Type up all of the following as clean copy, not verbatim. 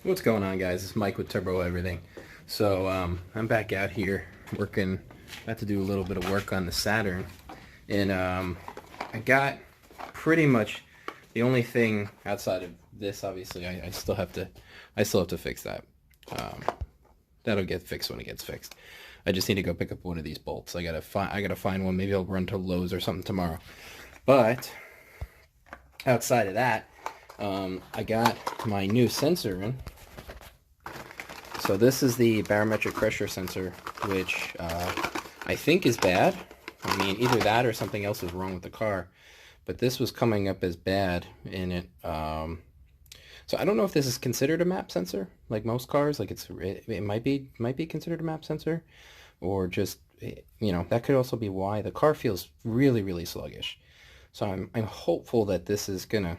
What's going on, guys? It's Mike with Turbo Everything. So I'm back out here working, about to do a little bit of work on the Saturn, and I got pretty much the only thing outside of this. Obviously, I still have to fix that. That'll get fixed when it gets fixed. I just need to go pick up one of these bolts. I gotta find one. Maybe I'll run to Lowe's or something tomorrow. But outside of that, I got my new sensor in. So this is the barometric pressure sensor, which I think is bad. I mean, either that or something else is wrong with the car. But this was coming up as bad in it. So I don't know if this is considered a map sensor, like most cars. Like it might be considered a map sensor, or just, you know, that could also be why the car feels really sluggish. So I'm hopeful that this is gonna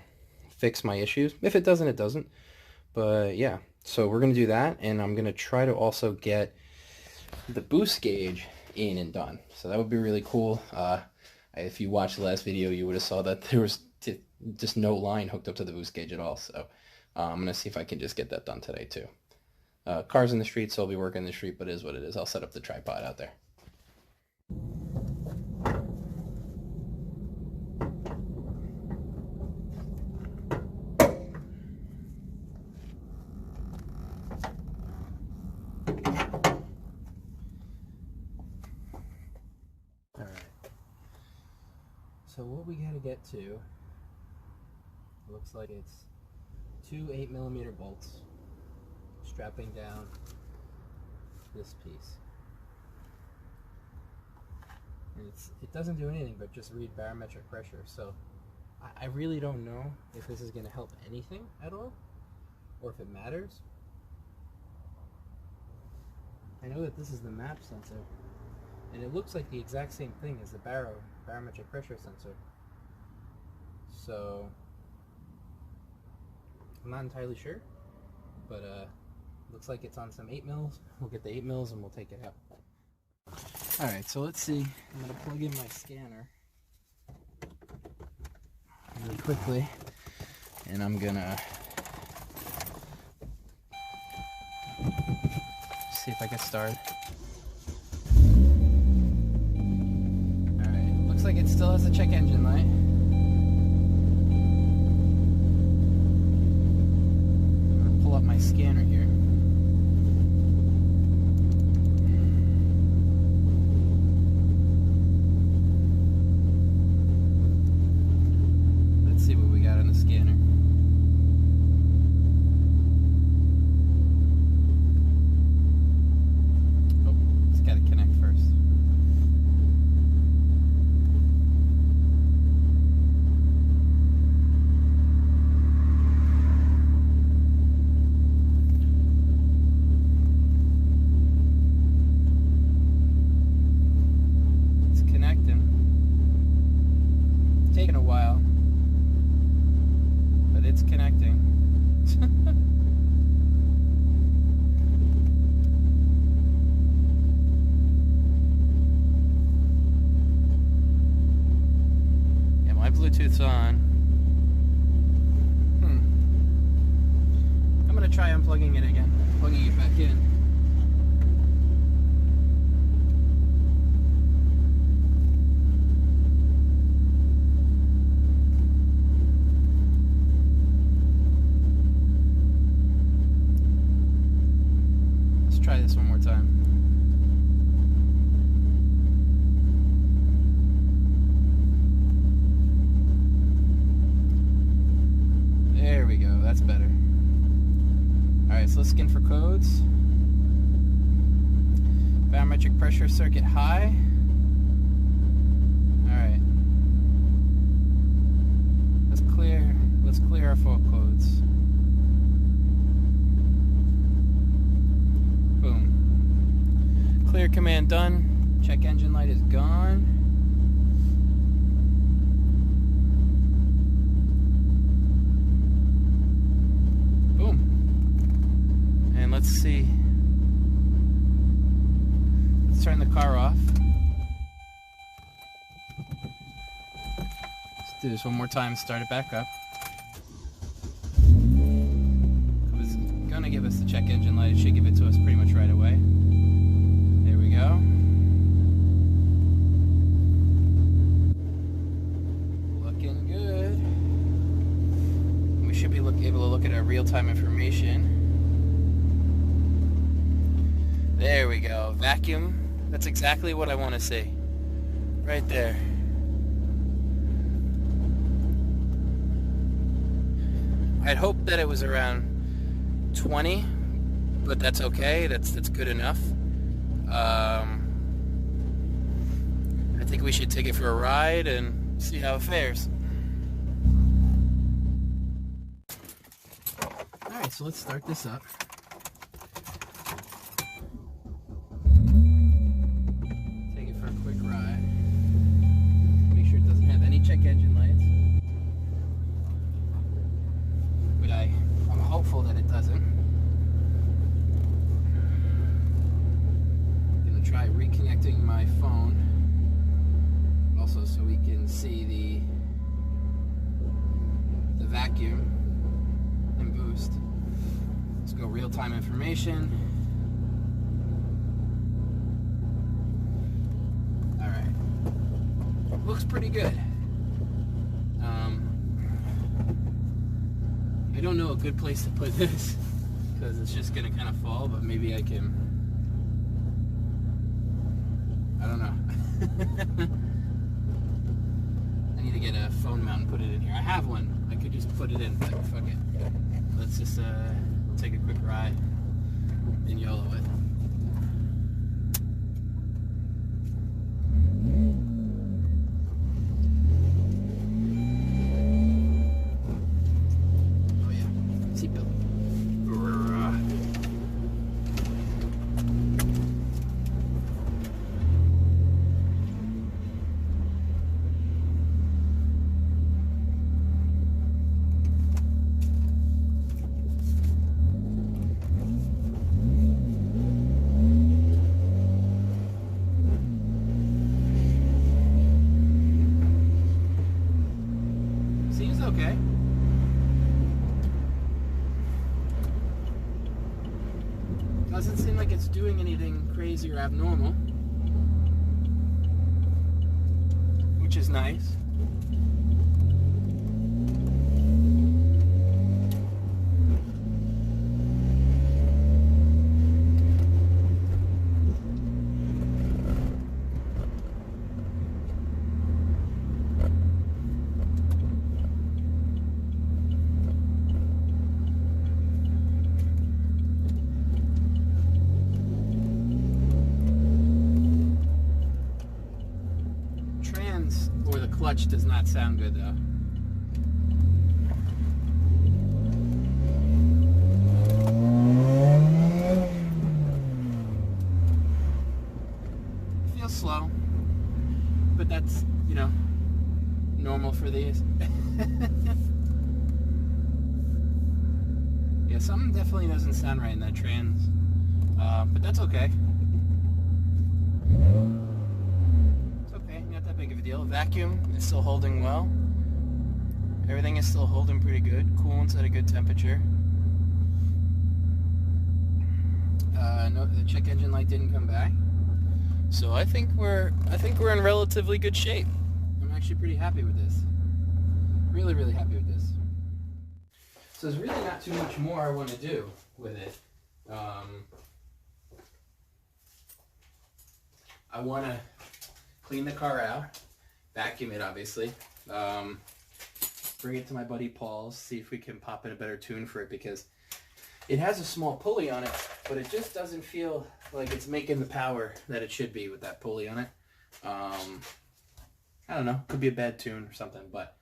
fix my issues. If it doesn't, it doesn't. But yeah. So we're going to do that, and I'm going to try to also get the boost gauge in and done. So that would be really cool. If you watched the last video, you would have saw that there was just no line hooked up to the boost gauge at all. So I'm going to see if I can just get that done today too. Car's in the street, so I'll be working in the street, but it is what it is. I'll set up the tripod out there. So what we gotta get to, looks like it's two 8mm bolts strapping down this piece. And it doesn't do anything but just read barometric pressure. So I really don't know if this is gonna help anything at all, or if it matters. I know that this is the map sensor, and it looks like the exact same thing as the barometric pressure sensor. So I'm not entirely sure, but looks like it's on some 8mm. We'll get the 8mm and we'll take it out. Alright, so let's see. I'm going to plug in my scanner really quickly, and I'm going to see if I can start. Looks like it still has a check engine light. I'm going to pull up my scanner here. Let's see what we got on the scanner. Oh, it's got to connect first. Taking a while, but it's connecting. Yeah, my Bluetooth's on. I'm gonna try unplugging it again, plugging it back in. Try this one more time. There we go, that's better. Alright, so let's scan for codes. Barometric pressure circuit high. Alright. Let's clear our fault codes. Boom. Clear command done. Check engine light is gone. Boom. And let's see. Let's turn the car off. Let's do this one more time, start it back up. Go gonna give us the check engine light. It should give it to us pretty much right away. There we go. Looking good. We should be able to look at our real-time information. There we go. Vacuum. That's exactly what I want to see. Right there. I'd hoped that it was around 20, but that's okay. That's good enough. I think we should take it for a ride and see how it fares. Alright, so let's start this up. Take it for a quick ride. Make sure it doesn't have any check engine lights. But I'm hopeful that it doesn't. I'm gonna try reconnecting my phone also so we can see the vacuum and boost. Let's go real-time information. Alright. Looks pretty good. I don't know a good place to put this because it's just gonna kind of fall, but maybe I can. I don't know. I need to get a phone mount and put it in here. I have one. I could just put it in, but fuck it. Let's just take a quick ride and YOLO it. Okay. Doesn't seem like it's doing anything crazy or abnormal, which is nice. Or the clutch does not sound good though. Feels slow, but that's, you know, normal for these. Yeah, something definitely doesn't sound right in that trans, but that's okay. Not that big of a deal. Vacuum is still holding well. Everything is still holding pretty good. Coolant's at a good temperature. No, the check engine light didn't come back. So I think we're in relatively good shape. I'm actually pretty happy with this. Really, really happy with this. So there's really not too much more I want to do with it. I want to clean the car out, vacuum it obviously, bring it to my buddy Paul's, see if we can pop in a better tune for it, because it has a small pulley on it, but it just doesn't feel like it's making the power that it should be with that pulley on it. I don't know, could be a bad tune or something, but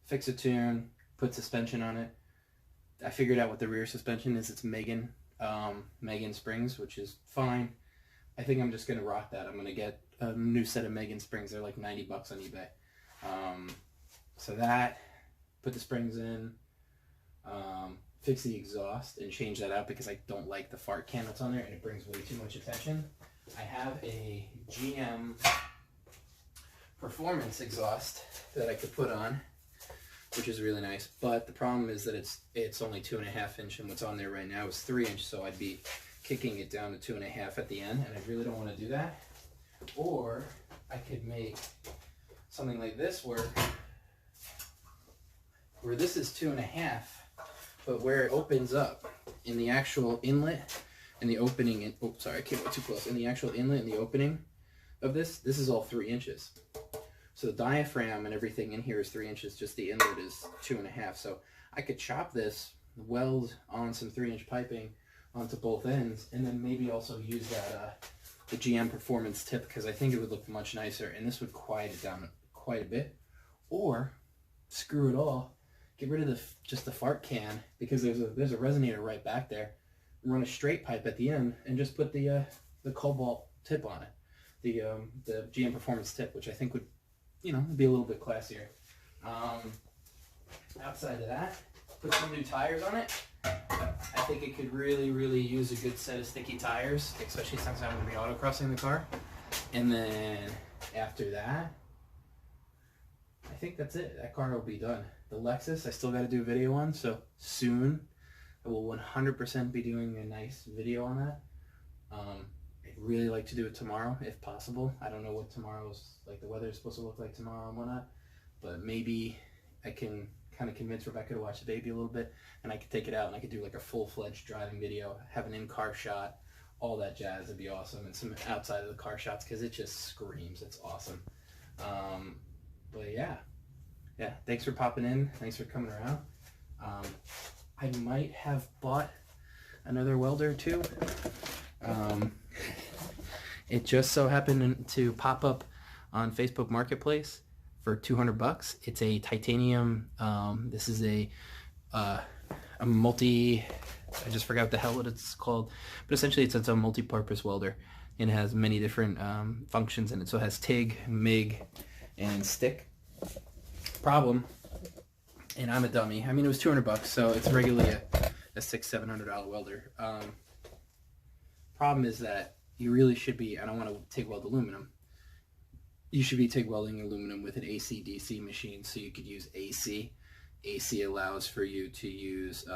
fix a tune, put suspension on it. I figured out what the rear suspension is. It's Megan springs, which is fine. I think I'm just going to rock that. I'm going to get a new set of Megan springs. They're like 90 bucks on eBay. So that, put the springs in, fix the exhaust and change that out because I don't like the fart can that's on there and it brings way too much attention. I have a GM performance exhaust that I could put on. which is really nice. But the problem is that it's only 2.5 inch, and what's on there right now is 3 inch, so I'd be kicking it down to 2.5 at the end, and I really don't want to do that. Or I could make something like this work, where this is 2.5, but where it opens up in the actual inlet and the opening, oh sorry, I came up too close, in the actual inlet and the opening of this is all 3 inches. So the diaphragm and everything in here is 3 inches, just the inlet is 2.5. So I could chop this, weld on some 3-inch piping onto both ends, and then maybe also use that the GM Performance tip, because I think it would look much nicer, and this would quiet it down quite a bit. Or screw it all, get rid of just the fart can, because there's a resonator right back there, and run a straight pipe at the end, and just put the cobalt tip on it, the GM Performance tip, which I think would, you know, be a little bit classier. Outside of that, put some new tires on it. I think it could really, really use a good set of sticky tires, especially since I'm going to be autocrossing the car. And then after that, I think that's it. That car will be done. The Lexus, I still got to do a video on, so soon I will 100% be doing a nice video on that. I'd really like to do it tomorrow, if possible. I don't know what tomorrow's, like the weather is supposed to look like tomorrow and whatnot, but maybe I can kind of convince Rebecca to watch the baby a little bit, and I could take it out and I could do like a full-fledged driving video, have an in-car shot, all that jazz. Would be awesome, and some outside of the car shots, because it just screams. It's awesome. But yeah, thanks for popping in, thanks for coming around. I might have bought another welder too. It just so happened to pop up on Facebook Marketplace for $200. It's a titanium. This is a multi. I just forgot what the hell it's called, but essentially it's a multi-purpose welder, and it has many different functions in it. So it has TIG, MIG, and stick. Problem, and I'm a dummy. I mean, it was $200, so it's regularly a $600-700 welder. Problem is that you really should be. I don't want to TIG weld aluminum. You should be TIG welding aluminum with an AC/DC machine, so you could use AC. AC allows for you to use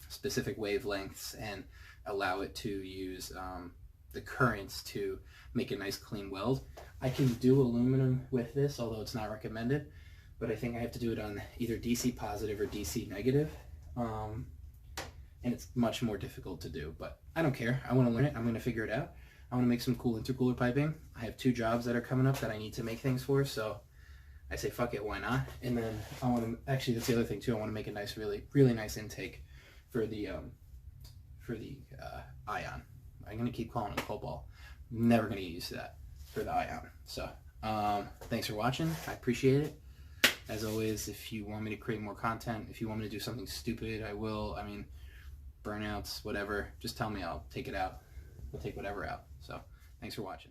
specific wavelengths and allow it to use the currents to make a nice clean weld. I can do aluminum with this, although it's not recommended, but I think I have to do it on either DC positive or DC negative, and it's much more difficult to do, but I don't care. I want to learn it. I'm going to figure it out. I want to make some cool intercooler piping. I have 2 jobs that are coming up that I need to make things for, so I say fuck it, why not? And then I want to, actually that's the other thing too, I want to make a nice, really, really nice intake for the ion. I'm going to keep calling it cobalt. Never going to get used to that for the ion. So thanks for watching. I appreciate it. As always, if you want me to create more content, if you want me to do something stupid, I will. I mean, burnouts, whatever, just tell me, I'll take it out. We'll take whatever out. So thanks for watching.